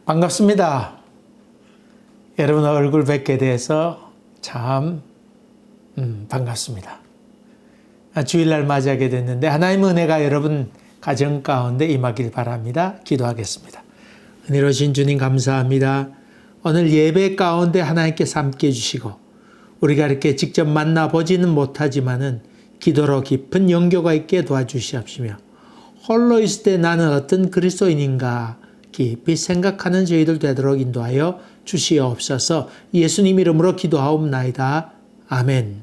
반갑습니다. 여러분 얼굴 뵙게 돼서 참 반갑습니다. 주일날 맞이하게 됐는데 하나님의 은혜가 여러분 가정 가운데 임하길 바랍니다. 기도하겠습니다. 은혜로우신 주님 감사합니다. 오늘 예배 가운데 하나님께서 함께 해주시고 우리가 이렇게 직접 만나보지는 못하지만은 기도로 깊은 영교가 있게 도와주시옵시며 홀로 있을 때 나는 어떤 그리스도인인가 깊이 생각하는 저희들 되도록 인도하여 주시옵소서. 예수님 이름으로 기도하옵나이다. 아멘.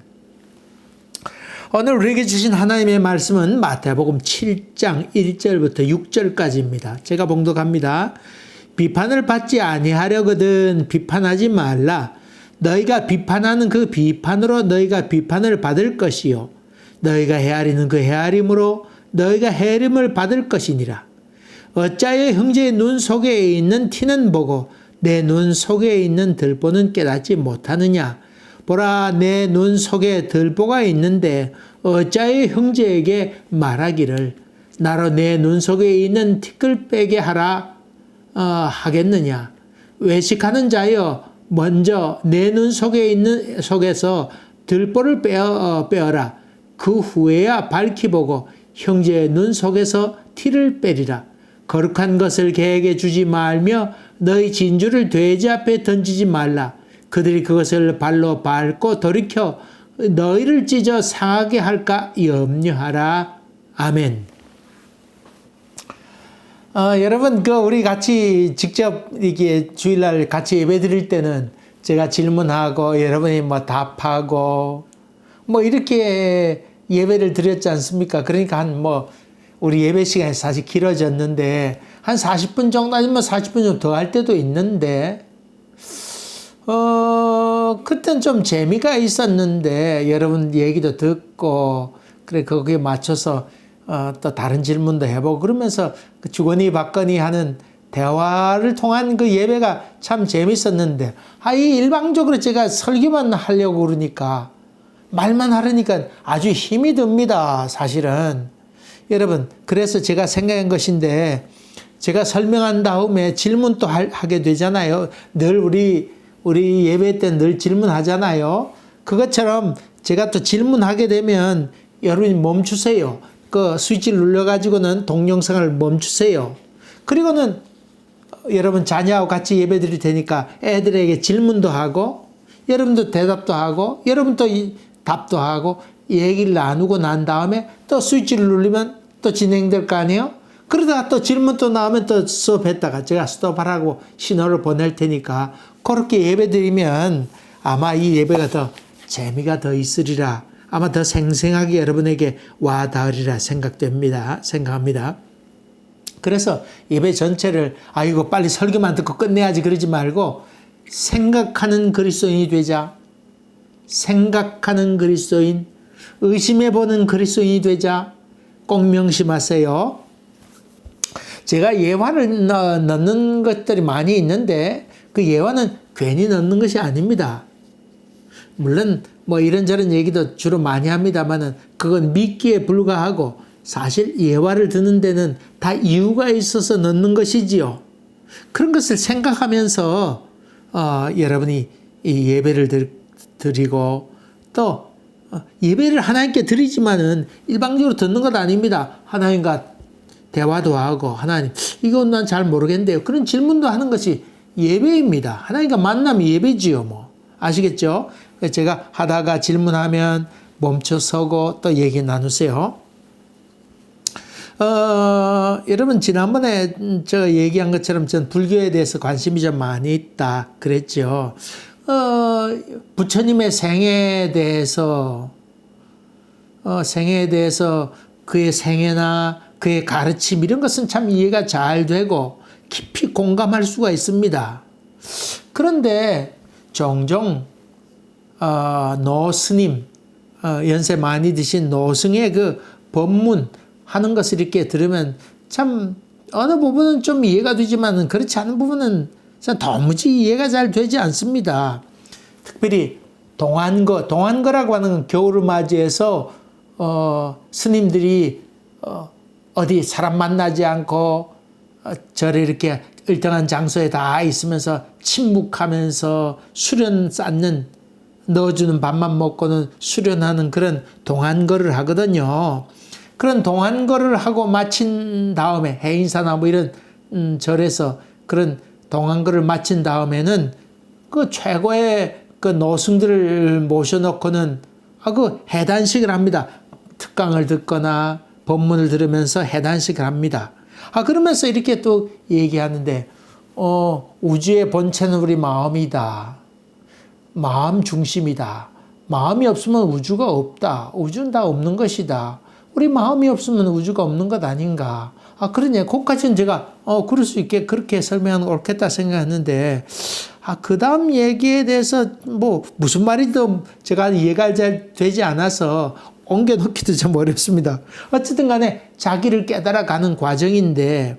오늘 우리에게 주신 하나님의 말씀은 마태복음 7장 1절부터 6절까지입니다. 제가 봉독합니다. 비판을 받지 아니하려거든 비판하지 말라. 너희가 비판하는 그 비판으로 너희가 비판을 받을 것이요 너희가 헤아리는 그 헤아림으로 너희가 헤아림을 받을 것이니라. 어찌하여 형제의 눈 속에 있는 티는 보고 내 눈 속에 있는 들보는 깨닫지 못하느냐. 보라, 내 눈 속에 들보가 있는데 어찌하여 형제에게 말하기를 나로 내 눈 속에 있는 티끌 빼게 하라 하겠느냐. 외식하는 자여 먼저 내 눈 속에 있는 속에서 들보를 빼어라. 그 후에야 밝히 보고 형제의 눈 속에서 티를 빼리라. 거룩한 것을 개에게 주지 말며 너희 진주를 돼지 앞에 던지지 말라. 그들이 그것을 발로 밟고 돌이켜 너희를 찢어 상하게 할까 염려하라. 아멘. 여러분, 우리 같이 직접 이게 주일날 같이 예배 드릴 때는 제가 질문하고 여러분이 답하고 이렇게 예배를 드렸지 않습니까? 그러니까 우리 예배 시간이 사실 길어졌는데 한 40분 정도 아니면 40분 좀 더 할 때도 있는데 그땐 좀 재미가 있었는데 여러분 얘기도 듣고 그래 거기에 맞춰서 또 다른 질문도 해보고 그러면서 주거니 받거니 하는 대화를 통한 그 예배가 참 재밌었는데 이 일방적으로 제가 설교만 하려고 그러니까 말만 하려니까 아주 힘이 듭니다. 사실은 여러분, 그래서 제가 생각한 것인데 제가 설명한 다음에 질문 또 하게 되잖아요. 늘 우리 예배 때 늘 질문하잖아요. 그것처럼 제가 또 질문하게 되면 여러분이 멈추세요. 그 스위치를 눌러가지고는 동영상을 멈추세요. 그리고는 여러분 자녀하고 같이 예배 드릴 테니까 애들에게 질문도 하고 여러분도 대답도 하고 여러분도 답도 하고 얘기를 나누고 난 다음에 또 스위치를 누르면 또 진행될 거 아니에요? 그러다가 또 질문 또 나오면 또 스톱했다가 제가 스톱하라고 신호를 보낼 테니까 그렇게 예배 드리면 아마 이 예배가 더 재미가 더 있으리라. 아마 더 생생하게 여러분에게 와 닿으리라 생각합니다. 그래서 예배 전체를 이거 빨리 설교만 듣고 끝내야지 그러지 말고 생각하는 그리스도인이 되자. 생각하는 그리스도인, 의심해보는 그리스도인이 되자. 꼭 명심하세요. 제가 예화를 넣는 것들이 많이 있는데 그 예화는 괜히 넣는 것이 아닙니다. 물론 이런저런 얘기도 주로 많이 합니다만은 그건 믿기에 불과하고 사실 예화를 듣는 데는 다 이유가 있어서 넣는 것이지요. 그런 것을 생각하면서 여러분이 이 예배를 드리고 또 예배를 하나님께 드리지만은 일방적으로 듣는 것 아닙니다. 하나님과 대화도 하고 하나님 이건 난 잘 모르겠는데요. 그런 질문도 하는 것이 예배입니다. 하나님과 만남이 예배지요. 아시겠죠? 제가 하다가 질문하면 멈춰서고 또 얘기 나누세요. 여러분 지난번에 저 얘기한 것처럼 전 불교에 대해서 관심이 좀 많이 있다 그랬죠. 부처님의 생애에 대해서 그의 생애나 그의 가르침 이런 것은 참 이해가 잘 되고 깊이 공감할 수가 있습니다. 그런데 종종 노스님 연세 많이 드신 노승의 그 법문 하는 것을 이렇게 들으면 참 어느 부분은 좀 이해가 되지만 그렇지 않은 부분은 도무지 이해가 잘 되지 않습니다. 특별히 동안거라고 하는 건 겨울을 맞이해서 스님들이 어디 사람 만나지 않고 절에 이렇게 일정한 장소에 다 있으면서 침묵하면서 수련 쌓는, 넣어주는 밥만 먹고는 수련하는 그런 동안거를 하거든요. 그런 동안거를 하고 마친 다음에 해인사나 뭐 이런 절에서 그런 동안거를 마친 다음에는 그 최고의 그 노승들을 모셔놓고는 그 해단식을 합니다. 특강을 듣거나 법문을 들으면서 해단식을 합니다. 그러면서 이렇게 또 얘기하는데, 우주의 본체는 우리 마음이다. 마음 중심이다. 마음이 없으면 우주가 없다. 우주는 다 없는 것이다. 우리 마음이 없으면 우주가 없는 것 아닌가. 그러냐. 그것까지는 제가, 그럴 수 있게 그렇게 설명하는 게 옳겠다 생각했는데, 그 다음 얘기에 대해서 뭐, 무슨 말이든 제가 이해가 잘 되지 않아서 옮겨놓기도 좀 어렵습니다. 어쨌든 간에 자기를 깨달아가는 과정인데,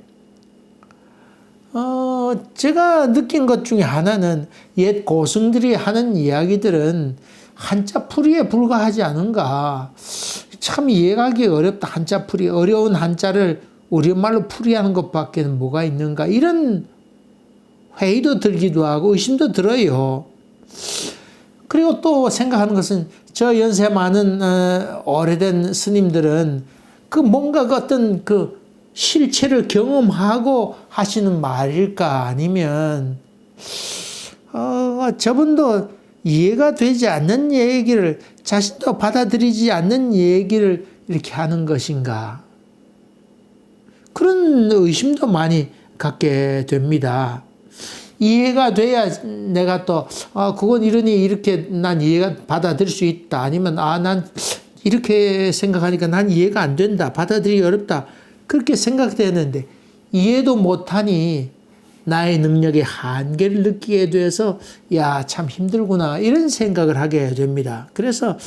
제가 느낀 것 중에 하나는 옛 고승들이 하는 이야기들은 한자풀이에 불과하지 않은가. 참 이해하기 어렵다. 한자풀이. 어려운 한자를 우리말로 풀이하는 것밖에 뭐가 있는가. 이런 회의도 들기도 하고 의심도 들어요. 그리고 또 생각하는 것은 저 연세 많은 오래된 스님들은 그 뭔가 어떤 그 실체를 경험하고 하시는 말일까, 아니면 저분도 이해가 되지 않는 얘기를, 자신도 받아들이지 않는 얘기를 이렇게 하는 것인가, 그런 의심도 많이 갖게 됩니다. 이해가 돼야 내가 또 그건 이러니 이렇게 난 이해가 받아들일 수 있다, 아니면 난 이렇게 생각하니까 난 이해가 안 된다, 받아들이기 어렵다, 그렇게 생각되는데 이해도 못하니 나의 능력의 한계를 느끼게 돼서 참 힘들구나, 이런 생각을 하게 됩니다. 그래서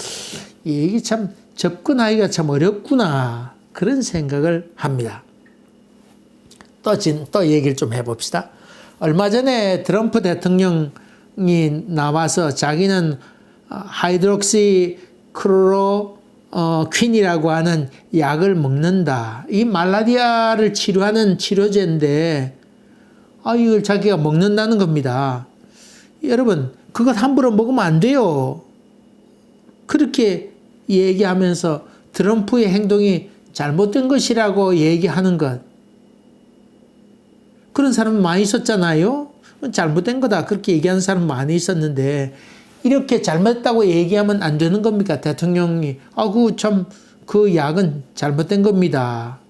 이게 참 접근하기가 참 어렵구나, 그런 생각을 합니다. 또 얘기를 좀 해봅시다. 얼마 전에 트럼프 대통령이 나와서 자기는 하이드록시 클로로퀸이라고 하는 약을 먹는다. 이 말라리아를 치료하는 치료제인데 이걸 자기가 먹는다는 겁니다. 여러분, 그것 함부로 먹으면 안 돼요. 그렇게 얘기하면서 트럼프의 행동이 잘못된 것이라고 얘기하는 것, 그런 사람 많이 있었잖아요. 잘못된 거다, 그렇게 얘기하는 사람 많이 있었는데, 이렇게 잘못했다고 얘기하면 안 되는 겁니까? 대통령이 그 약은 잘못된 겁니다.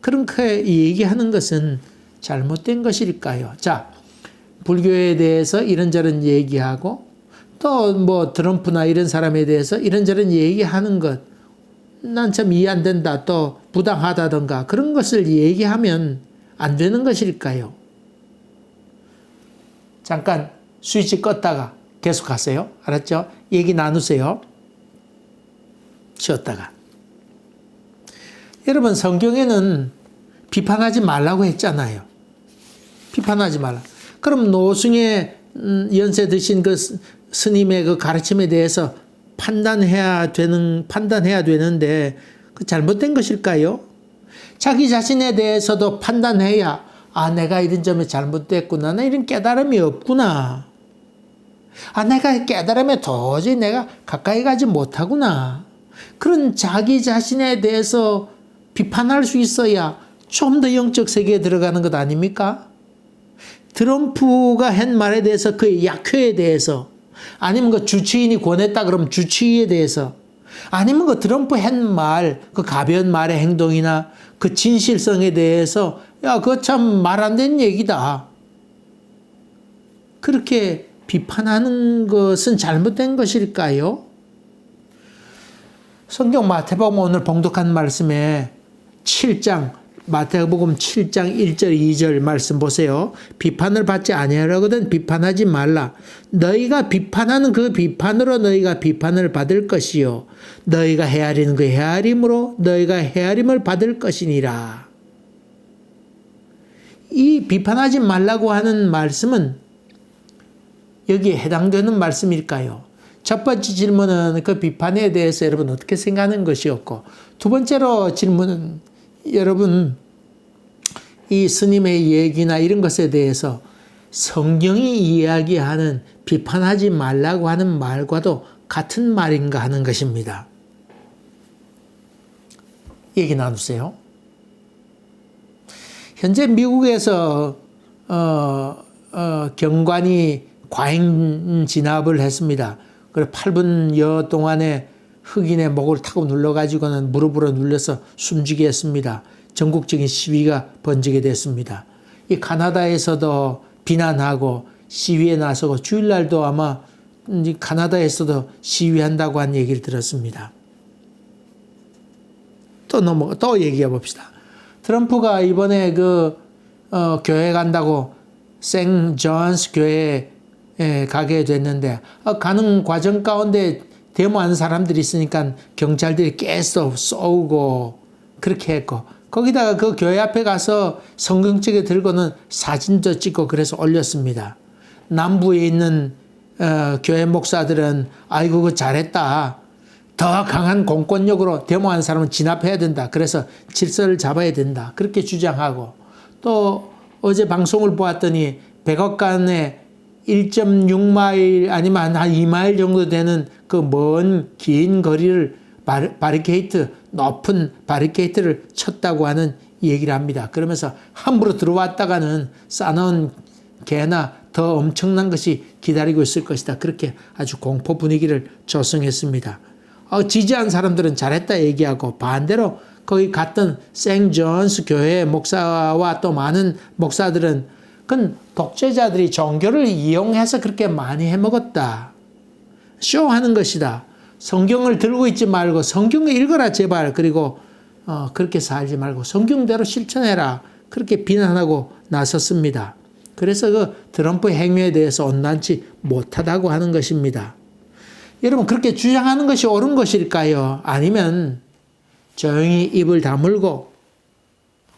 그렇게 얘기하는 것은 잘못된 것일까요? 자, 불교에 대해서 이런저런 얘기하고 또 뭐 트럼프나 이런 사람에 대해서 이런저런 얘기하는 것, 난 참 이해 안 된다, 또 부당하다던가 그런 것을 얘기하면 안 되는 것일까요? 잠깐 스위치 껐다가 계속 하세요. 알았죠? 얘기 나누세요. 쉬었다가. 여러분, 성경에는 비판하지 말라고 했잖아요. 비판하지 말라. 그럼 노승의 연세 드신 그 스님의 그 가르침에 대해서 판단해야 되는데 그 잘못된 것일까요? 자기 자신에 대해서도 판단해야 내가 이런 점이 잘못됐구나, 나 이런 깨달음이 없구나, 내가 깨달음에 도저히 내가 가까이 가지 못하구나, 그런 자기 자신에 대해서 비판할 수 있어야 좀 더 영적 세계에 들어가는 것 아닙니까? 트럼프가 한 말에 대해서, 그의 약효에 대해서, 아니면 그 주치인이 권했다 그러면 주치의에 대해서, 아니면 그 트럼프 한 말, 그 가벼운 말의 행동이나 그 진실성에 대해서 그거 참 말 안 되는 얘기다, 그렇게 비판하는 것은 잘못된 것일까요? 성경 마태복음 오늘 봉독한 말씀에 7장, 마태복음 7장 1절 2절 말씀 보세요. 비판을 받지 아니하려거든 비판하지 말라. 너희가 비판하는 그 비판으로 너희가 비판을 받을 것이요, 너희가 헤아리는 그 헤아림으로 너희가 헤아림을 받을 것이니라. 이 비판하지 말라고 하는 말씀은 여기에 해당되는 말씀일까요? 첫 번째 질문은 그 비판에 대해서 여러분 어떻게 생각하는 것이었고, 두 번째로 질문은 여러분, 이 스님의 얘기나 이런 것에 대해서 성경이 이야기하는 비판하지 말라고 하는 말과도 같은 말인가 하는 것입니다. 얘기 나누세요. 현재 미국에서 경관이 과잉 진압을 했습니다. 그래 8분여 동안에 흑인의 목을 타고 눌러가지고는 무릎으로 눌려서 숨지게 했습니다. 전국적인 시위가 번지게 됐습니다. 이 카나다에서도 비난하고 시위에 나서고 주일날도 아마 카나다에서도 시위한다고 한 얘기를 들었습니다. 또 얘기해 봅시다. 트럼프가 이번에 교회 간다고 생 존스 교회에 가게 됐는데 가는 과정 가운데 데모하는 사람들이 있으니까 경찰들이 계속 쏘고 그렇게 했고 거기다가 그 교회 앞에 가서 성경책에 들고는 사진도 찍고 그래서 올렸습니다. 남부에 있는 교회 목사들은 아이고 그거 잘했다. 더 강한 공권력으로 데모하는 사람은 진압해야 된다. 그래서 질서를 잡아야 된다. 그렇게 주장하고 또 어제 방송을 보았더니 백악관에 1.6마일 아니면 한 2마일 정도 되는 그 먼 긴 거리를 바리케이트 높은 바리케이트를 쳤다고 하는 얘기를 합니다. 그러면서 함부로 들어왔다가는 싸놓은 개나 더 엄청난 것이 기다리고 있을 것이다. 그렇게 아주 공포 분위기를 조성했습니다. 지지한 사람들은 잘했다 얘기하고 반대로 거기 갔던 생 존스 교회 목사와 또 많은 목사들은 그건 독재자들이 종교를 이용해서 그렇게 많이 해먹었다. 쇼하는 것이다. 성경을 들고 있지 말고 성경을 읽어라 제발. 그리고 그렇게 살지 말고 성경대로 실천해라. 그렇게 비난하고 나섰습니다. 그래서 그 트럼프 행위에 대해서 온당치 못하다고 하는 것입니다. 여러분 그렇게 주장하는 것이 옳은 것일까요? 아니면 조용히 입을 다물고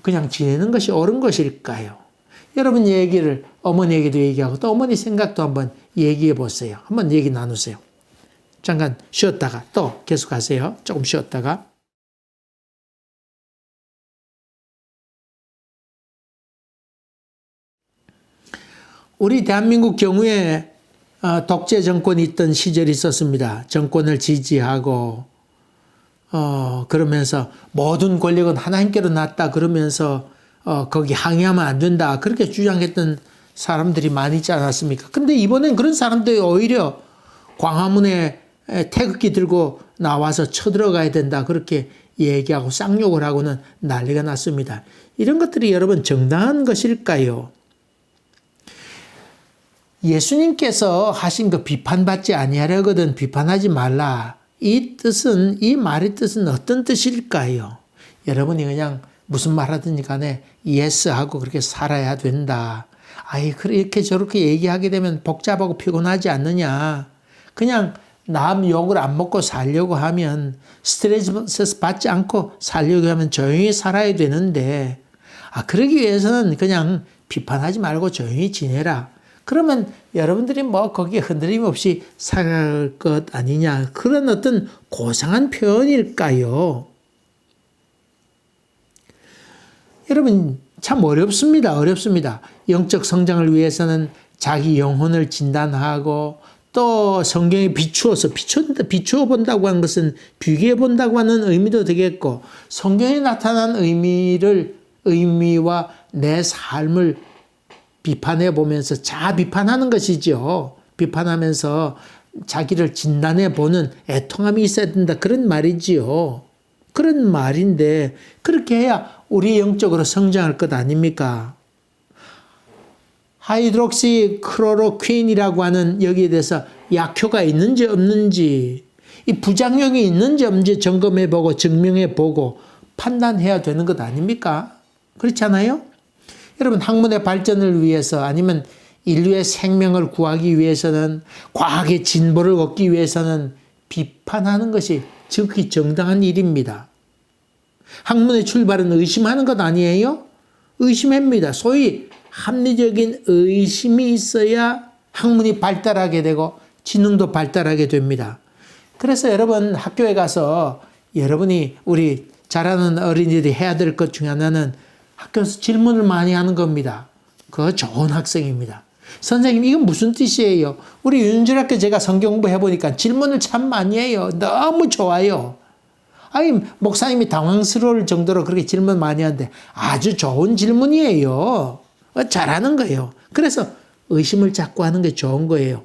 그냥 지내는 것이 옳은 것일까요? 여러분 얘기를 어머니에게도 얘기하고 또 어머니 생각도 한번 얘기해 보세요. 한번 얘기 나누세요. 잠깐 쉬었다가 또 계속하세요. 조금 쉬었다가. 우리 대한민국 경우에 독재 정권이 있던 시절이 있었습니다. 정권을 지지하고 그러면서 모든 권력은 하나님께로 났다 그러면서 거기 항의하면 안 된다 그렇게 주장했던 사람들이 많이 있지 않았습니까? 근데 이번엔 그런 사람들이 오히려 광화문에 태극기 들고 나와서 쳐들어가야 된다 그렇게 얘기하고 쌍욕을 하고는 난리가 났습니다. 이런 것들이 여러분 정당한 것일까요? 예수님께서 하신 그 비판받지 아니하려거든 비판하지 말라. 이 말의 뜻은 어떤 뜻일까요? 여러분이 그냥 무슨 말 하든지 간에 yes 하고 그렇게 살아야 된다. 그렇게 저렇게 얘기하게 되면 복잡하고 피곤하지 않느냐. 그냥 남 욕을 안 먹고 살려고 하면 스트레스 받지 않고 살려고 하면 조용히 살아야 되는데 그러기 위해서는 그냥 비판하지 말고 조용히 지내라. 그러면 여러분들이 거기에 흔들림 없이 살아갈 것 아니냐. 그런 어떤 고상한 표현일까요? 여러분 참 어렵습니다. 영적 성장을 위해서는 자기 영혼을 진단하고 또 성경에 비추어 본다고 하는 것은 비교해 본다고 하는 의미도 되겠고 성경에 나타난 의미와 내 삶을 비판해 보면서 자아 비판하는 것이죠. 비판하면서 자기를 진단해 보는 애통함이 있어야 된다. 그런 말이지요. 그런 말인데 그렇게 해야 우리 영적으로 성장할 것 아닙니까? 하이드록시 클로로퀸이라고 하는 여기에 대해서 약효가 있는지 없는지 이 부작용이 있는지 없는지 점검해 보고 증명해 보고 판단해야 되는 것 아닙니까? 그렇지 않아요? 여러분 학문의 발전을 위해서 아니면 인류의 생명을 구하기 위해서는 과학의 진보를 얻기 위해서는 비판하는 것이 지극히 정당한 일입니다. 학문의 출발은 의심하는 것 아니에요? 의심합니다. 소위 합리적인 의심이 있어야 학문이 발달하게 되고 지능도 발달하게 됩니다. 그래서 여러분 학교에 가서 여러분이 우리 자라는 어린이들이 해야 될 것 중에 하나는 학교에서 질문을 많이 하는 겁니다. 그거 좋은 학생입니다. 선생님, 이건 무슨 뜻이에요? 우리 윤준학교 제가 성경 공부해 보니까 질문을 참 많이 해요. 너무 좋아요. 아니, 목사님이 당황스러울 정도로 그렇게 질문 많이 하는데 아주 좋은 질문이에요. 잘하는 거예요. 그래서 의심을 자꾸 하는 게 좋은 거예요.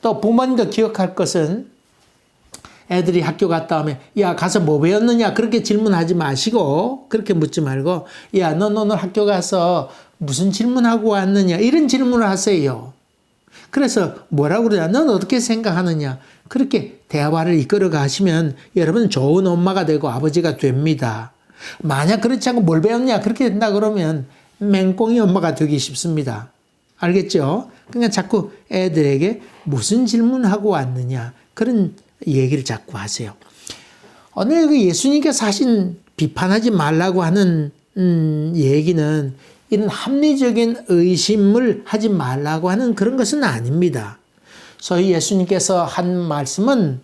또 부모님도 기억할 것은 애들이 학교 갔다 오면 야, 가서 뭐 배웠느냐 그렇게 질문하지 마시고, 그렇게 묻지 말고 야, 넌 오늘 학교 가서 무슨 질문하고 왔느냐 이런 질문을 하세요. 그래서 뭐라고 그러냐, 넌 어떻게 생각하느냐, 그렇게 대화를 이끌어 가시면 여러분은 좋은 엄마가 되고 아버지가 됩니다. 만약 그렇지 않고 뭘 배웠냐 그렇게 된다 그러면 맹꽁이 엄마가 되기 쉽습니다. 알겠죠? 그러니까 자꾸 애들에게 무슨 질문하고 왔느냐 그런 얘기를 자꾸 하세요. 오늘 그 예수님께서 하신 비판하지 말라고 하는 얘기는 이런 합리적인 의심을 하지 말라고 하는 그런 것은 아닙니다. 소위 예수님께서 한 말씀은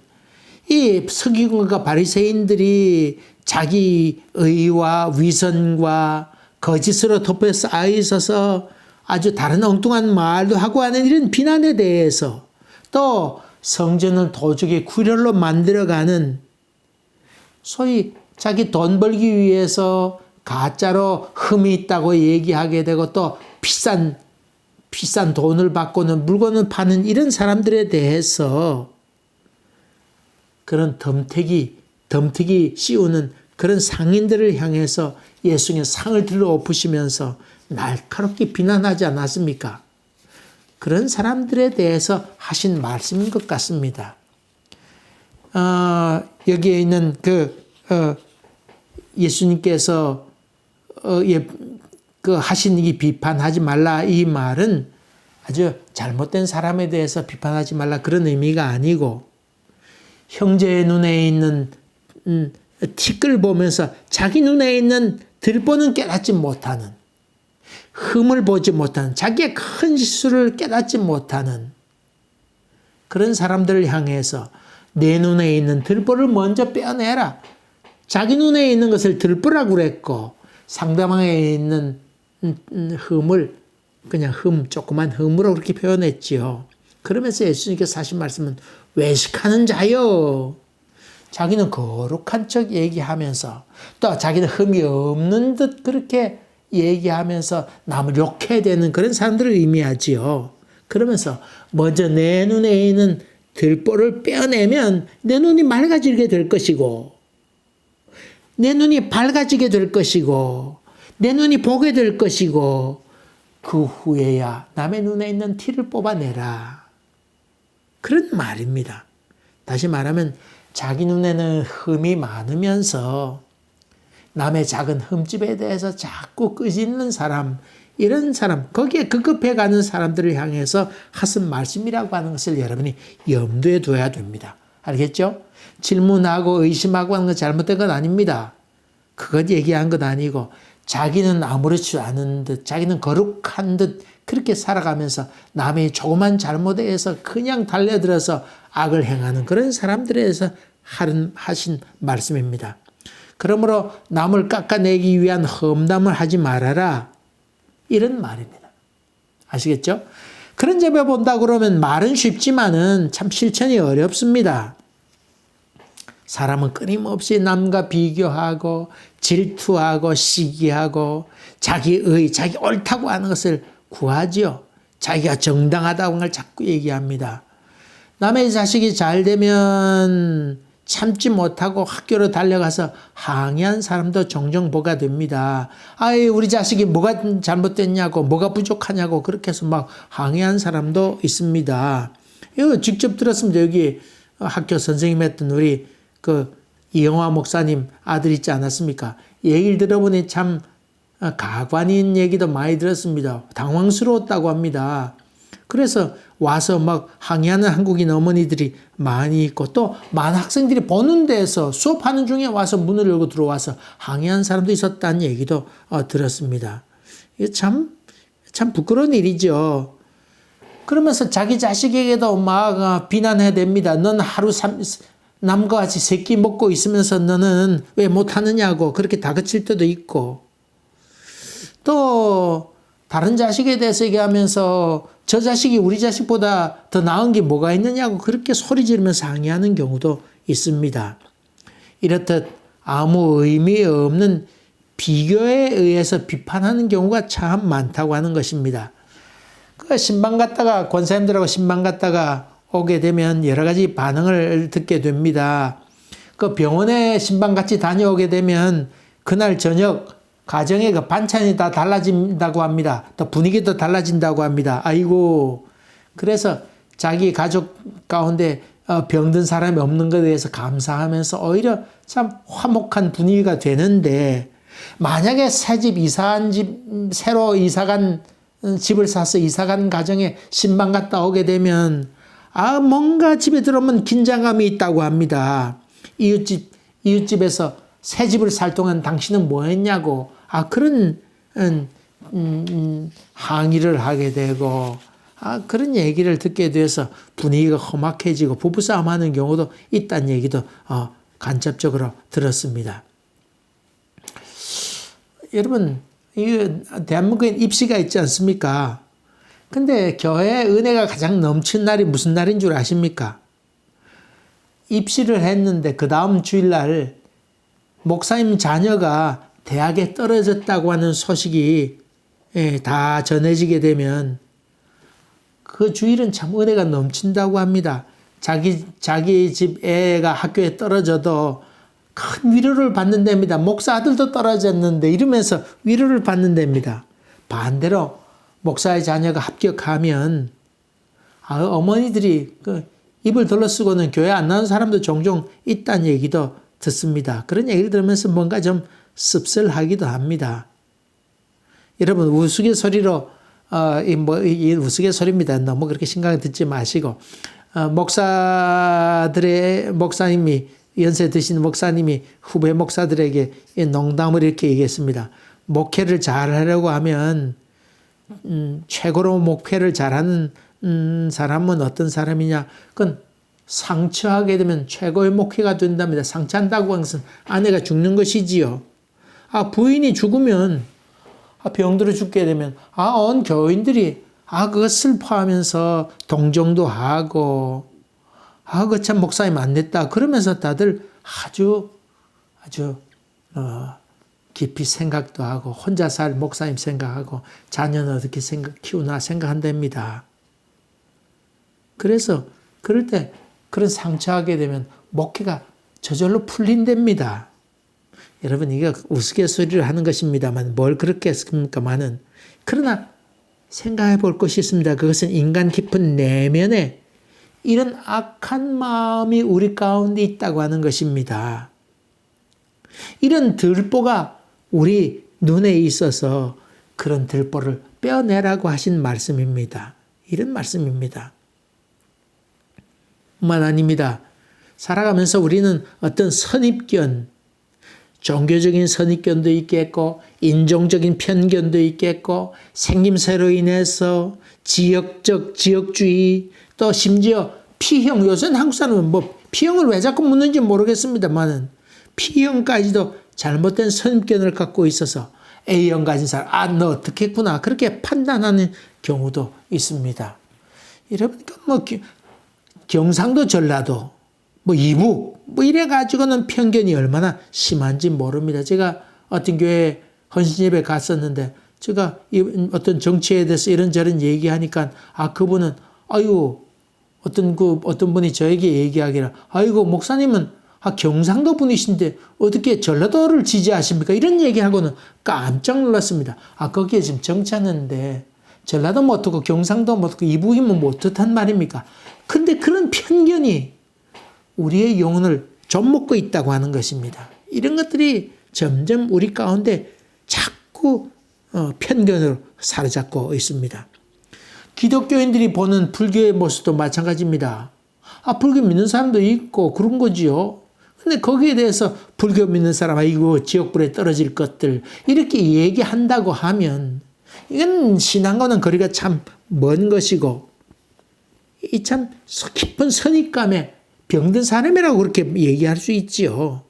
이 서기관과 바리새인들이 자기 의와 위선과 거짓으로 덮여 쌓여 있어서 아주 다른 엉뚱한 말도 하고 하는 이런 비난에 대해서, 또 성전을 도적의 구렬로 만들어가는 소위 자기 돈 벌기 위해서 가짜로 흠이 있다고 얘기하게 되고 또 비싼 돈을 받고는 물건을 파는 이런 사람들에 대해서 그런 덤태기 씌우는 그런 상인들을 향해서 예수님의 상을 들어 엎으시면서 날카롭게 비난하지 않았습니까? 그런 사람들에 대해서 하신 말씀인 것 같습니다. 여기에 있는 예수님께서 하신 이 비판하지 말라 이 말은 아주 잘못된 사람에 대해서 비판하지 말라 그런 의미가 아니고, 형제의 눈에 있는 티끌 보면서 자기 눈에 있는 들보는 깨닫지 못하는, 흠을 보지 못하는, 자기의 큰 실수를 깨닫지 못하는 그런 사람들을 향해서 내 눈에 있는 들보를 먼저 빼어내라. 자기 눈에 있는 것을 들보라고 그랬고 상대방에 있는 흠을 그냥 조그만 흠으로 그렇게 표현했지요. 그러면서 예수님께서 하신 말씀은 외식하는 자요. 자기는 거룩한 척 얘기하면서 또 자기는 흠이 없는 듯 그렇게 얘기하면서 남을 욕해야 되는 그런 사람들을 의미하지요. 그러면서 먼저 내 눈에 있는 들보를 빼어내면 내 눈이 맑아지게 될 것이고, 내 눈이 밝아지게 될 것이고, 내 눈이 보게 될 것이고, 그 후에야 남의 눈에 있는 티를 뽑아내라. 그런 말입니다. 다시 말하면 자기 눈에는 흠이 많으면서 남의 작은 흠집에 대해서 자꾸 끄집는 사람, 이런 사람, 거기에 급급해가는 사람들을 향해서 하신 말씀이라고 하는 것을 여러분이 염두에 둬야 됩니다. 알겠죠? 질문하고 의심하고 하는 건 잘못된 건 아닙니다. 그것 얘기한 건 아니고, 자기는 아무렇지 않은 듯, 자기는 거룩한 듯 그렇게 살아가면서 남의 조그만 잘못에 의해서 그냥 달려들어서 악을 행하는 그런 사람들에 대해서 하신 말씀입니다. 그러므로 남을 깎아내기 위한 험담을 하지 말아라, 이런 말입니다. 아시겠죠? 그런 점에 본다 그러면 말은 쉽지만은 참 실천이 어렵습니다. 사람은 끊임없이 남과 비교하고 질투하고 시기하고 자기 옳다고 하는 것을 구하지요. 자기가 정당하다고 하는 걸 자꾸 얘기합니다. 남의 자식이 잘 되면 참지 못하고 학교로 달려가서 항의한 사람도 종종 보게 됩니다. 아이, 우리 자식이 뭐가 잘못됐냐고, 뭐가 부족하냐고 그렇게 해서 막 항의한 사람도 있습니다. 이거 직접 들었습니다. 여기 학교 선생님 했던 우리 이영화 목사님 아들 있지 않았습니까? 얘기를 들어보니 참 가관인 얘기도 많이 들었습니다. 당황스러웠다고 합니다. 그래서 와서 막 항의하는 한국인 어머니들이 많이 있고, 또 많은 학생들이 보는 데에서 수업하는 중에 와서 문을 열고 들어와서 항의한 사람도 있었다는 얘기도 들었습니다. 이게 참 부끄러운 일이죠. 그러면서 자기 자식에게도 막 비난해야 됩니다. 넌 하루 남과 같이 세 끼 먹고 있으면서 너는 왜 못하느냐고 그렇게 다그칠 때도 있고, 또 다른 자식에 대해서 얘기하면서 저 자식이 우리 자식보다 더 나은 게 뭐가 있느냐고 그렇게 소리 지르면서 항의하는 경우도 있습니다. 이렇듯 아무 의미 없는 비교에 의해서 비판하는 경우가 참 많다고 하는 것입니다. 그 신방 갔다가 권사님들하고 신방 갔다가 오게 되면 여러 가지 반응을 듣게 됩니다. 그 병원에 신방 같이 다녀오게 되면 그날 저녁 가정의 그 반찬이 다 달라진다고 합니다. 또 분위기도 달라진다고 합니다. 아이고, 그래서 자기 가족 가운데 병든 사람이 없는 것에 대해서 감사하면서 오히려 참 화목한 분위기가 되는데, 만약에 새집 이사한 집, 새로 이사간 집을 사서 이사간 가정에 신방 갔다 오게 되면 뭔가 집에 들어오면 긴장감이 있다고 합니다. 이웃집에서 새 집을 살 동안 당신은 뭐 했냐고 그런 항의를 하게 되고 그런 얘기를 듣게 돼서 분위기가 험악해지고 부부싸움하는 경우도 있다는 얘기도 간접적으로 들었습니다. 여러분, 대한민국엔 입시가 있지 않습니까? 근데 교회에 은혜가 가장 넘친 날이 무슨 날인 줄 아십니까? 입시를 했는데 그 다음 주일날 목사님 자녀가 대학에 떨어졌다고 하는 소식이 다 전해지게 되면 그 주일은 참 은혜가 넘친다고 합니다. 자기 집 애가 학교에 떨어져도 큰 위로를 받는답니다. 목사 아들도 떨어졌는데 이러면서 위로를 받는답니다. 반대로 목사의 자녀가 합격하면 어머니들이 입을 둘러쓰고는 교회 안 나오는 사람도 종종 있다는 얘기도 듣습니다. 그런 얘기를 들으면서 뭔가 좀 씁쓸하기도 합니다. 여러분, 우스갯소리로 이 우스갯소리입니다. 너무 그렇게 심각하게 듣지 마시고 목사님이 연세 드신 목사님이 후배 목사들에게 농담을 이렇게 얘기했습니다. 목회를 잘하려고 하면 최고로 목회를 잘하는 사람은 어떤 사람이냐? 그건 상처하게 되면 최고의 목회가 된답니다. 상처한다고 하는 것은 아내가 죽는 것이지요. 부인이 죽으면 병들어 죽게 되면 온 교인들이 그거 슬퍼하면서 동정도 하고 그 참 목사님 안 됐다 그러면서 다들 아주 깊이 생각도 하고 혼자 살 목사님 생각하고 자녀는 어떻게 키우나 생각한답니다. 그래서 그럴 때 그런 상처하게 되면 목회가 저절로 풀린답니다. 여러분, 이게 우스갯소리를 하는 것입니다만 뭘 그렇게 했습니까만은, 그러나 생각해 볼 것이 있습니다. 그것은 인간 깊은 내면에 이런 악한 마음이 우리 가운데 있다고 하는 것입니다. 이런 들보가 우리 눈에 있어서 그런 들보를 빼어내라고 하신 말씀입니다. 이런 말씀입니다. 뿐만 아닙니다. 살아가면서 우리는 어떤 선입견, 종교적인 선입견도 있겠고 인종적인 편견도 있겠고 생김새로 인해서 지역주의, 또 심지어 P형, 요새는 한국 사람은 P형을 왜 자꾸 묻는지 모르겠습니다만은 P형까지도 잘못된 선입견을 갖고 있어서 A형 가진 사람, 너 어떻게 했구나 그렇게 판단하는 경우도 있습니다. 여러분, 경상도 전라도 이북 이래가지고는 편견이 얼마나 심한지 모릅니다. 제가 어떤 교회 헌신예배 갔었는데 제가 어떤 정치에 대해서 이런저런 얘기하니까 그분은 어떤 분이 저에게 얘기하기를 목사님은 경상도 분이신데 어떻게 전라도를 지지하십니까? 이런 얘기하고는 깜짝 놀랐습니다. 거기에 지금 정치하는데 전라도 못하고 경상도 못하고 이북이면 어떻단 말입니까? 근데 그런 편견이 우리의 영혼을 좀먹고 있다고 하는 것입니다. 이런 것들이 점점 우리 가운데 자꾸 편견으로 사로잡고 있습니다. 기독교인들이 보는 불교의 모습도 마찬가지입니다. 불교 믿는 사람도 있고 그런 거지요. 근데 거기에 대해서 불교 믿는 사람, 이거 지옥불에 떨어질 것들 이렇게 얘기한다고 하면 이건 신앙과는 거리가 참 먼 것이고 이 참 깊은 선입감에 병든 사람이라고 그렇게 얘기할 수 있지요.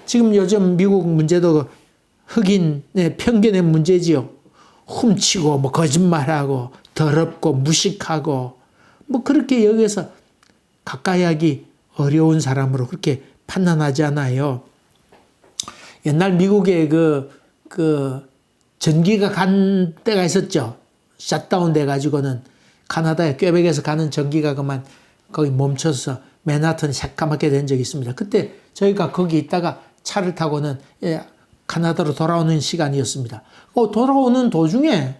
지금 요즘 미국 문제도 흑인의 편견의 문제지요. 훔치고 뭐 거짓말하고 더럽고 무식하고 뭐 그렇게 여기서 가까이 하기 어려운 사람으로 그렇게 판단하지 않아요. 옛날 미국에 그 전기가 간 때가 있었죠. 샷다운 돼가지고는 카나다의 퀘벡에서 가는 전기가 그만 거기 멈춰서 맨하탄이 새까맣게 된 적이 있습니다. 그때 저희가 거기 있다가 차를 타고는 카나다로 돌아오는 시간이었습니다. 돌아오는 도중에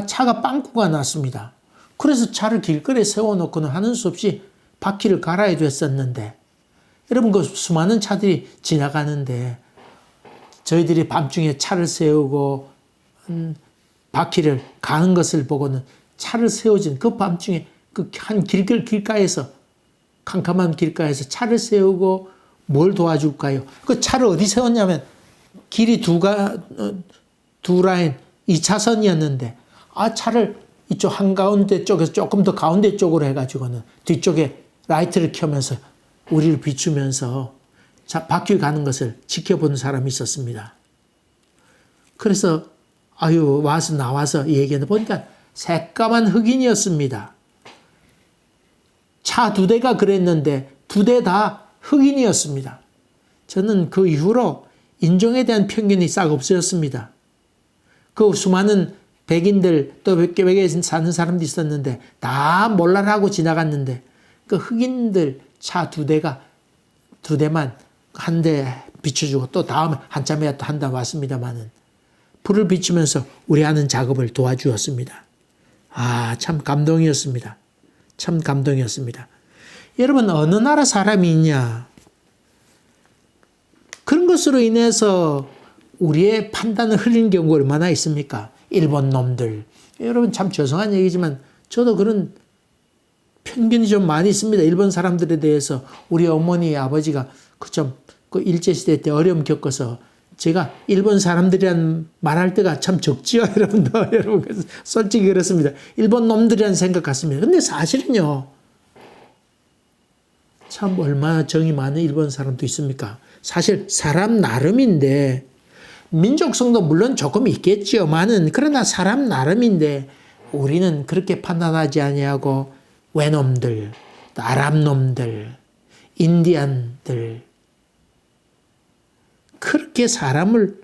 차가 빵꾸가 났습니다. 그래서 차를 길거리에 세워놓고는 하는 수 없이 바퀴를 갈아야 됐었는데 여러분 그 수많은 차들이 지나가는데 저희들이 밤중에 차를 세우고 바퀴를 가는 것을 보고는 차를 세워진 그 밤중에 그 한 길가에서 캄캄한 길가에서 차를 세우고 뭘 도와줄까요? 그 차를 어디 세웠냐면 길이 두 라인 2차선이었는데 차를 이쪽 한가운데 쪽에서 조금 더 가운데 쪽으로 해가지고는 뒤쪽에 라이트를 켜면서 우리를 비추면서 바퀴 가는 것을 지켜보는 사람이 있었습니다. 그래서 나와서 얘기하는 보니까 새까만 흑인이었습니다. 차 2대가 그랬는데 2대 다 흑인이었습니다. 저는 그 이후로 인종에 대한 편견이 싹 없어졌습니다. 그 수많은 백인들 또 퀘벡에 사는 사람도 있었는데 다 몰라라고 지나갔는데 그 흑인들 차 2대만 한 대 비춰주고 또 다음에 한참에 또 한 대 왔습니다만은 불을 비추면서 우리 하는 작업을 도와주었습니다. 참 감동이었습니다. 참 감동이었습니다. 여러분 어느 나라 사람이 있냐? 그런 것으로 인해서 우리의 판단을 흘리는 경우가 얼마나 있습니까? 일본 놈들. 여러분 참 죄송한 얘기지만 저도 그런 편견이 좀 많이 있습니다. 일본 사람들에 대해서 우리 어머니 아버지가 그 일제시대 때 어려움 겪어서 제가 일본 사람들이란 말할 때가 참 적지요. 여러분 솔직히 그렇습니다. 일본 놈들이란 생각 같습니다. 근데 사실은요. 참 얼마나 정이 많은 일본 사람도 있습니까? 사실 사람 나름인데 민족성도 물론 조금 있겠지요만은 그러나 사람 나름인데 우리는 그렇게 판단하지 아니하고 외놈들, 아랍놈들, 인디안들 그렇게 사람을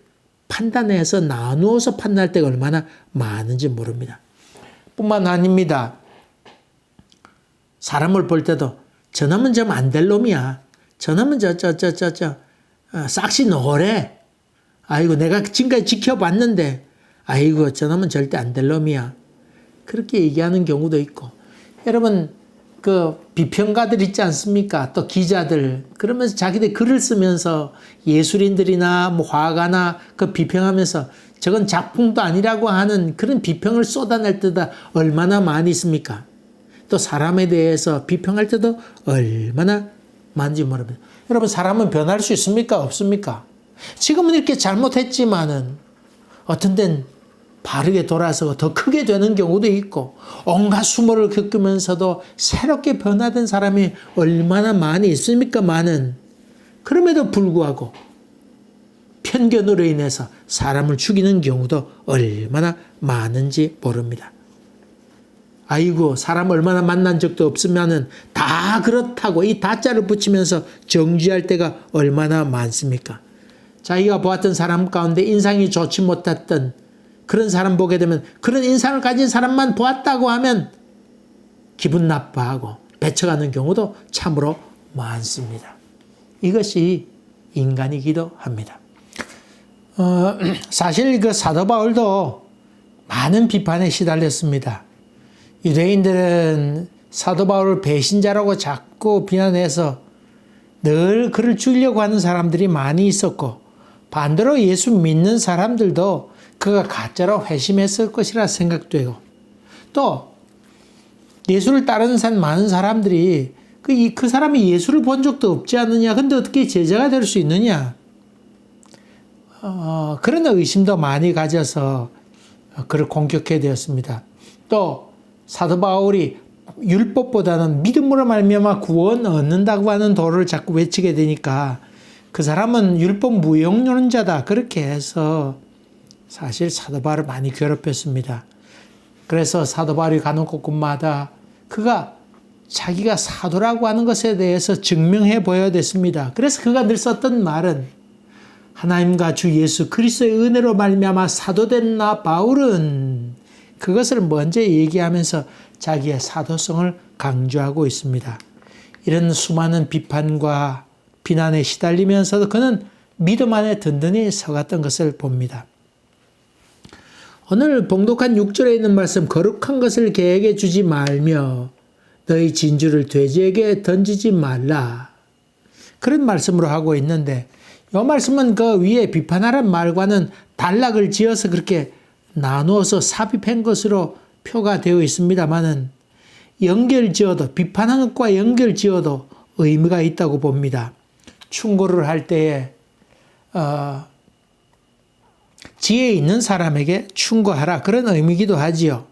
판단해서 나누어서 판단할 때가 얼마나 많은지 모릅니다. 뿐만 아닙니다. 사람을 볼 때도 저놈은 좀 안 될 놈이야. 저놈은 싹시 노래. 아이고 내가 지금까지 지켜봤는데 아이고 저놈은 절대 안 될 놈이야. 그렇게 얘기하는 경우도 있고 여러분 그 비평가들 있지 않습니까? 또 기자들 그러면서 자기들 글을 쓰면서 예술인들이나 뭐 화가나 그 비평하면서 저건 작품도 아니라고 하는 그런 비평을 쏟아낼 때도 얼마나 많이 있습니까? 또 사람에 대해서 비평할 때도 얼마나 많은지 모릅니다. 여러분 사람은 변할 수 있습니까? 없습니까? 지금은 이렇게 잘못했지만은 어떤 데는 바르게 돌아서 더 크게 되는 경우도 있고 온갖 수모를 겪으면서도 새롭게 변화된 사람이 얼마나 많이 있습니까? 많은. 그럼에도 불구하고 편견으로 인해서 사람을 죽이는 경우도 얼마나 많은지 모릅니다. 아이고 사람 얼마나 만난 적도 없으면은 다 그렇다고 이 다자를 붙이면서 정죄할 때가 얼마나 많습니까? 자기가 보았던 사람 가운데 인상이 좋지 못했던 그런 사람 보게 되면 그런 인상을 가진 사람만 보았다고 하면 기분 나빠하고 배척하는 경우도 참으로 많습니다. 이것이 인간이기도 합니다. 사실 그 사도 바울도 많은 비판에 시달렸습니다. 유대인들은 사도 바울을 배신자라고 자꾸 비난해서 늘 그를 죽이려고 하는 사람들이 많이 있었고 반대로 예수 믿는 사람들도 그가 가짜로 회심했을 것이라 생각되고 또 예수를 따르는 많은 사람들이 그 사람이 예수를 본 적도 없지 않느냐. 근데 어떻게 제자가 될 수 있느냐. 그런 의심도 많이 가져서 그를 공격해 되었습니다. 또 사도 바울이 율법보다는 믿음으로 말미암아 구원 얻는다고 하는 도를 자꾸 외치게 되니까 그 사람은 율법 무용론자다. 그렇게 해서 사실 사도 바울을 많이 괴롭혔습니다. 그래서 사도 바울이 가는 곳곳마다 그가 자기가 사도라고 하는 것에 대해서 증명해 보여야 됐습니다. 그래서 그가 늘 썼던 말은 하나님과 주 예수 그리스도의 은혜로 말미암아 사도된 나 바울은 그것을 먼저 얘기하면서 자기의 사도성을 강조하고 있습니다. 이런 수많은 비판과 비난에 시달리면서도 그는 믿음 안에 든든히 서갔던 것을 봅니다. 오늘 봉독한 6절에 있는 말씀 거룩한 것을 개에게 주지 말며 너희 진주를 돼지에게 던지지 말라. 그런 말씀으로 하고 있는데 이 말씀은 그 위에 비판하라는 말과는 단락을 지어서 그렇게 나누어서 삽입한 것으로 표가 되어 있습니다만은 연결지어도 비판하는 것과 연결지어도 의미가 있다고 봅니다. 충고를 할 때에 지혜 있는 사람에게 충고하라 그런 의미이기도 하지요.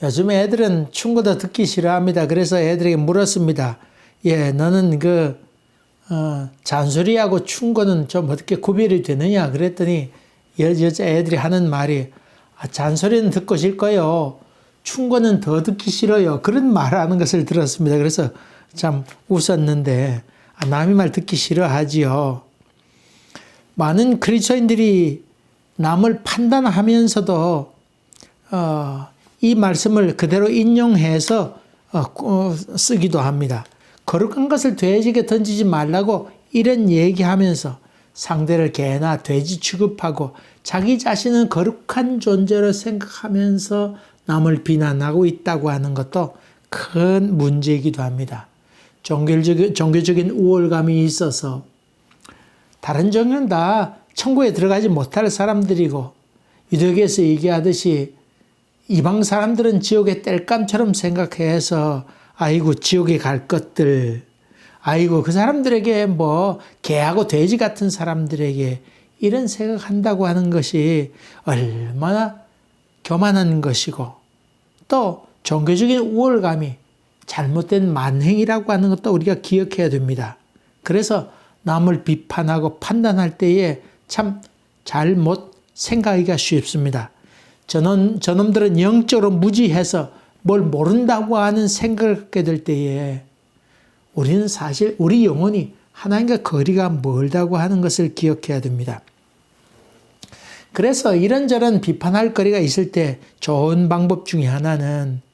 요즘 애들은 충고도 듣기 싫어합니다. 그래서 애들에게 물었습니다. 너는 잔소리하고 충고는 좀 어떻게 구별이 되느냐 그랬더니 여자 애들이 하는 말이 잔소리는 듣고 싫고요. 충고는 더 듣기 싫어요. 그런 말을 하는 것을 들었습니다. 그래서 참 웃었는데 남의 말 듣기 싫어하지요. 많은 그리스도인들이 남을 판단하면서도 이 말씀을 그대로 인용해서 쓰기도 합니다. 거룩한 것을 돼지에게 던지지 말라고 이런 얘기하면서 상대를 개나 돼지 취급하고 자기 자신은 거룩한 존재로 생각하면서 남을 비난하고 있다고 하는 것도 큰 문제이기도 합니다. 종교적인 우월감이 있어서 다른 종교는 다 천국에 들어가지 못할 사람들이고 유대교에서 얘기하듯이 이방 사람들은 지옥의 땔감처럼 생각해서 아이고 지옥에 갈 것들, 아이고 그 사람들에게 개하고 돼지 같은 사람들에게 이런 생각한다고 하는 것이 얼마나 교만한 것이고 또 종교적인 우월감이 잘못된 만행이라고 하는 것도 우리가 기억해야 됩니다. 그래서 남을 비판하고 판단할 때에 참 잘못 생각하기가 쉽습니다. 저놈들은 영적으로 무지해서 뭘 모른다고 하는 생각을 갖게 될 때에 우리는 사실 우리 영혼이 하나님과 거리가 멀다고 하는 것을 기억해야 됩니다. 그래서 이런저런 비판할 거리가 있을 때 좋은 방법 중에 하나는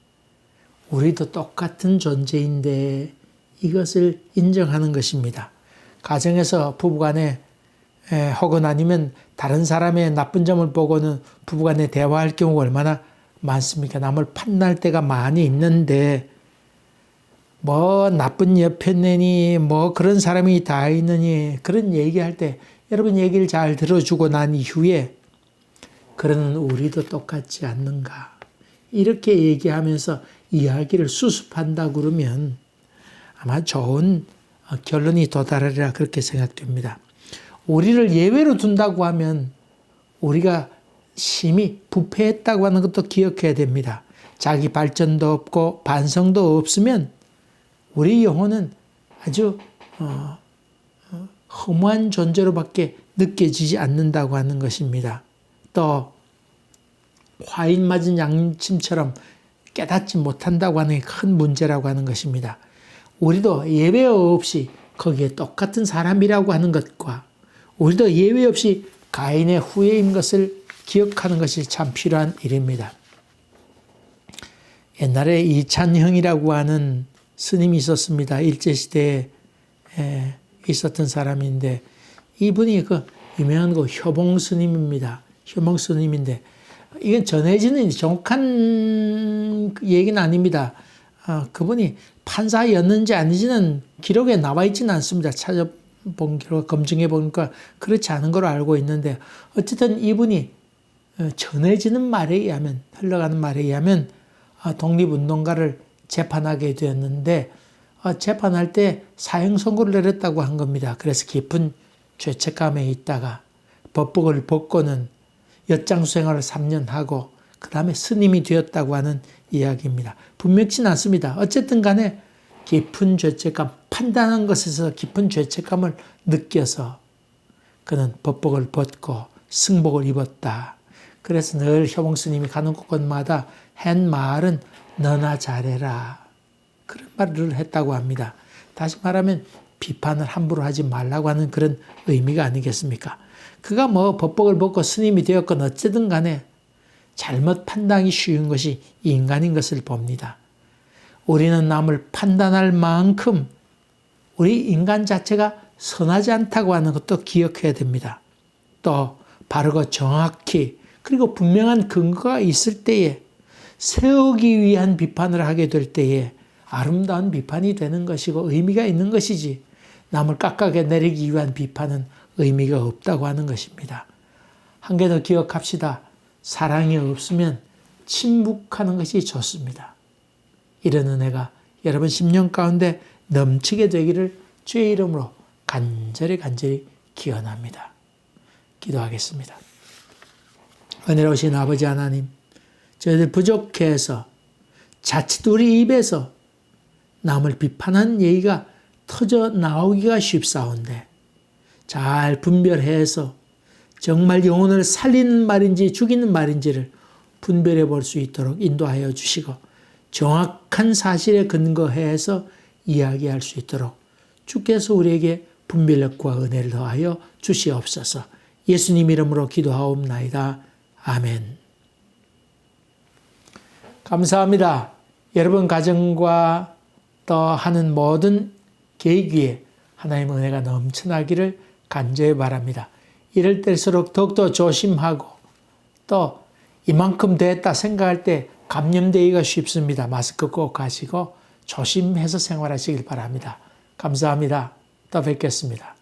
우리도 똑같은 존재인데 이것을 인정하는 것입니다. 가정에서 부부간에 혹은 아니면 다른 사람의 나쁜 점을 보고는 부부간에 대화할 경우가 얼마나 많습니까? 남을 판단할 때가 많이 있는데 나쁜 여편네니 그런 사람이 다 있느니 그런 얘기할 때 여러분 얘기를 잘 들어주고 난 이후에 그러는 우리도 똑같지 않는가 이렇게 얘기하면서 이야기를 수습한다 그러면 아마 좋은 결론이 도달하리라 그렇게 생각됩니다. 우리를 예외로 둔다고 하면 우리가 심히 부패했다고 하는 것도 기억해야 됩니다. 자기 발전도 없고 반성도 없으면 우리 영혼은 아주 허무한 존재로밖에 느껴지지 않는다고 하는 것입니다. 또 화인 맞은 양침처럼 깨닫지 못한다고 하는 게 큰 문제라고 하는 것입니다. 우리도 예외 없이 거기에 똑같은 사람이라고 하는 것과 우리도 예외 없이 가인의 후예인 것을 기억하는 것이 참 필요한 일입니다. 옛날에 이찬형이라고 하는 스님이 있었습니다. 일제시대에 있었던 사람인데 이분이 유명한 효봉 스님입니다. 효봉 스님인데 이건 전해지는 정확한 얘기는 아닙니다. 그분이 판사였는지 아닌지는 기록에 나와 있지는 않습니다. 찾아본 기록 검증해 보니까 그렇지 않은 걸로 알고 있는데 어쨌든 이분이 전해지는 말에 의하면 흘러가는 말에 의하면 독립운동가를 재판하게 되었는데 재판할 때 사형 선고를 내렸다고 한 겁니다. 그래서 깊은 죄책감에 있다가 법복을 벗고는 엿장 수행을 3년 하고 그 다음에 스님이 되었다고 하는 이야기입니다. 분명치는 않습니다. 어쨌든 간에 깊은 죄책감, 판단한 것에서 깊은 죄책감을 느껴서 그는 법복을 벗고 승복을 입었다. 그래서 늘 효봉 스님이 가는 곳마다 한 말은 너나 잘해라. 그런 말을 했다고 합니다. 다시 말하면 비판을 함부로 하지 말라고 하는 그런 의미가 아니겠습니까? 그가 뭐 법복을 벗고 스님이 되었건 어쨌든 간에 잘못 판단이 쉬운 것이 인간인 것을 봅니다. 우리는 남을 판단할 만큼 우리 인간 자체가 선하지 않다고 하는 것도 기억해야 됩니다. 또 바르고 정확히 그리고 분명한 근거가 있을 때에 세우기 위한 비판을 하게 될 때에 아름다운 비판이 되는 것이고 의미가 있는 것이지 남을 깎아게 내리기 위한 비판은 의미가 없다고 하는 것입니다. 한 개 더 기억합시다. 사랑이 없으면 침묵하는 것이 좋습니다. 이런 은혜가 여러분 심령 가운데 넘치게 되기를 주의 이름으로 간절히 기원합니다. 기도하겠습니다. 은혜로우신 아버지 하나님, 저희들 부족해서 자칫 우리 입에서 남을 비판한 얘기가 터져 나오기가 쉽사온데 잘 분별해서 정말 영혼을 살리는 말인지 죽이는 말인지를 분별해 볼 수 있도록 인도하여 주시고 정확한 사실에 근거해서 이야기할 수 있도록 주께서 우리에게 분별력과 은혜를 더하여 주시옵소서. 예수님 이름으로 기도하옵나이다. 아멘. 감사합니다. 여러분 가정과 또 하는 모든 계획 위에 하나님의 은혜가 넘쳐나기를 간절히 바랍니다. 이럴 때일수록 더욱더 조심하고 또 이만큼 됐다 생각할 때 감염되기가 쉽습니다. 마스크 꼭 하시고 조심해서 생활하시길 바랍니다. 감사합니다. 또 뵙겠습니다.